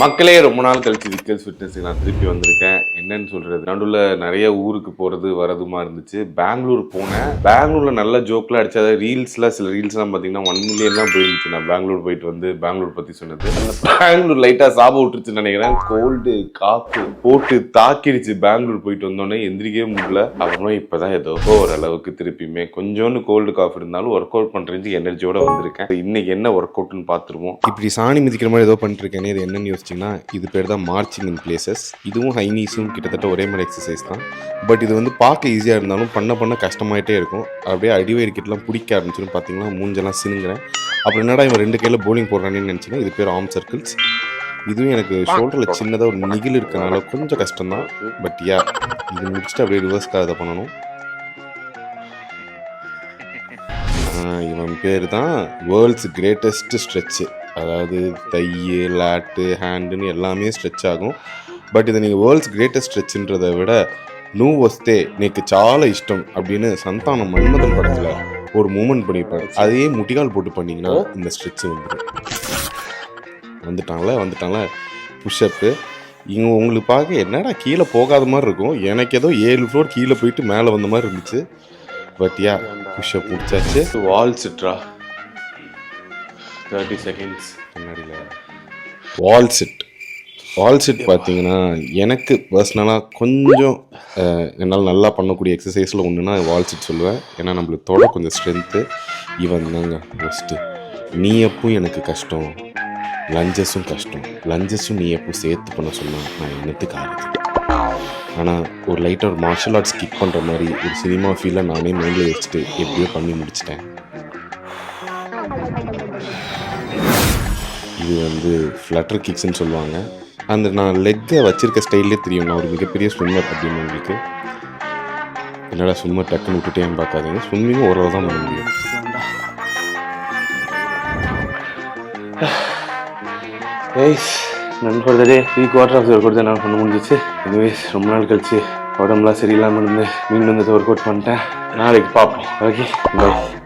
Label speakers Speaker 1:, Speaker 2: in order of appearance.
Speaker 1: மக்களே ரொம்ப நாள் கழிச்சு விக்கல்ஸ் ஃபிட்னஸ்க்கு நான் திருப்பி வந்திருக்கேன். என்னன்னு சொல்றது, நடுவில் நிறைய ஊருக்கு போறது வரதுமா இருந்துச்சு. பெங்களூர் போனேன். பெங்களூர்ல நல்ல ஜோக்லாம் அடிச்சு, அதாவது சில ரீல்ஸ்லாம் பார்த்தீங்கன்னா 1 மில்லியன் தான் போயிருந்துச்சு. நான் பெங்களூர் போயிட்டு வந்து பெங்களூர் பத்தி சொன்னது. அந்த பெங்களூர் லைட்டா சாப விட்டுருச்சுன்னு நினைக்கிறேன். கோல்டு காப்பு போட்டு தாக்கிடுச்சு. பெங்களூர் போயிட்டு வந்தோடனே எந்திரிக்கவே முடியல. அப்புறமா இப்பதான் ஏதோ ஓரளவுக்கு திருப்பியுமே கொஞ்சோண்டு கோல்டு காஃப் இருந்தாலும் ஒர்க் அவுட் பண்றதுக்கு எனர்ஜியோட வந்திருக்கேன். இன்னைக்கு என்ன ஒர்க் அவுட்னு பார்த்துருவோம். இப்படி சாணி மிதிக்கிற மாதிரி ஏதோ பண்ணிட்டு இருக்கேன். இது என்னன்னு இது பேர் தான் மார்ச்சிங் இன் பிளேசஸ். இதுவும் ஹை நீஸும் கிட்டத்தட்ட ஒரே மாதிரி எக்ஸசைஸ் தான். பட் இது வந்து பார்க்க ஈஸியாக இருந்தாலும் பண்ண கஷ்டமாயிட்டே இருக்கும். அப்படியே அடிவயிறு கிட்டலாம் பிடிக்க ஆரம்பிச்சிடும். பார்த்தீங்கன்னா மூஞ்செல்லாம் சினுங்கிறேன். அப்புறம் என்னடா இவன் 2 கையில் போலிங் போடுறானேன்னு நினச்சிங்கன்னா இது பேர் ஆர்ம் சர்க்கிள்ஸ். இதுவும் எனக்கு ஷோல்டரில் சின்னதாக ஒரு நிகில் இருக்கனால கொஞ்சம் கஷ்டம்தான். பட் இது முடிச்சுட்டு அப்படியே ரிவர்ஸ்க்காக அதை பண்ணணும். இவன் பேர் தான் வேர்ல்ட்ஸ் கிரேட்டஸ்ட் ஸ்ட்ரெச்சு. அதாவது தை, லேட்டு, ஹேண்டுன்னு எல்லாமே ஸ்ட்ரெச் ஆகும். பட் இதை நீங்கள் வேர்ல்ட்ஸ் கிரேட்டஸ்ட் ஸ்ட்ரெச்சுன்றதை விட నువ్వు వస్తే నీకు చాలా ఇష్టం அப்படின்னு சந்தானம் மன்மதன் படத்தில் ஒரு மூமெண்ட் பண்ணியிருப்பாரு. அதையே முட்டிகால் போட்டு பண்ணிங்கன்னா இந்த ஸ்ட்ரெச்சு வந்துட்டாங்களே புஷ்அப்பு. இங்கே உங்களுக்கு பார்க்க என்னடா கீழே போகாத மாதிரி இருக்கும். எனக்கு ஏதோ 7 ஃப்ளோர் கீழே போயிட்டு மேலே வந்த மாதிரி இருந்துச்சு. பட் புஷ்அப் முடிச்சாச்சு. வால் சிட்ரா 30 செகண்ட்ஸ் முன்னாடியில் வால் சிட் பார்த்தீங்கன்னா எனக்கு பர்சனலாக கொஞ்சம் என்னால் நல்லா பண்ணக்கூடிய எக்ஸசைஸில் ஒன்றுனா வால் சிட் சொல்லுவேன். ஏன்னா நம்மளுக்கு தொட கொஞ்சம் ஸ்ட்ரென்த்து. ஈவன் தாங்க ஃபஸ்ட்டு நீ எப்பவும் எனக்கு கஷ்டம், லஞ்சஸும் கஷ்டம். லஞ்சஸும் நீ எப்போ சேர்த்து பண்ண சொன்னால் நான் என்னத்துக்கு ஆகுது. ஆனால் ஒரு லைட்டாக ஒரு மார்ஷல் ஆர்ட்ஸ் கிக் பண்ணுற மாதிரி ஒரு சினிமா ஃபீலை நானே மைண்டில் வச்சுட்டு எப்படியோ பண்ணி முடிச்சிட்டேன். இது வந்து ஃப்ளட்டர் கிக்ஸ்ன்னு சொல்லுவாங்க. அந்த நான் லெக்கை வச்சிருக்க ஸ்டைல்லே தெரியும் நான் ஒரு மிகப்பெரிய ஸ்விம்மர் அப்படின்னு உங்களுக்கு. என்னடா ஸ்விம்மர் டக்குன்னு விட்டுட்டேன்னு பார்க்காதீங்க. ஸ்விம்மிங்கும் ஓரளவு தான் பண்ண முடியும். நண்பர்களே 3/4 ஆஃப் ஒர்க் அவுட் தான் நான் பண்ண முடிஞ்சிச்சு. எனிவேஸ் ரொம்ப நாள் கழிச்சு உடம்புலாம் சரியில்லாமல் இருந்து மீண்டும் வந்து ஒர்க் அவுட் பண்ணிட்டேன். நாளைக்கு பார்ப்போம். ஓகே, பாய்.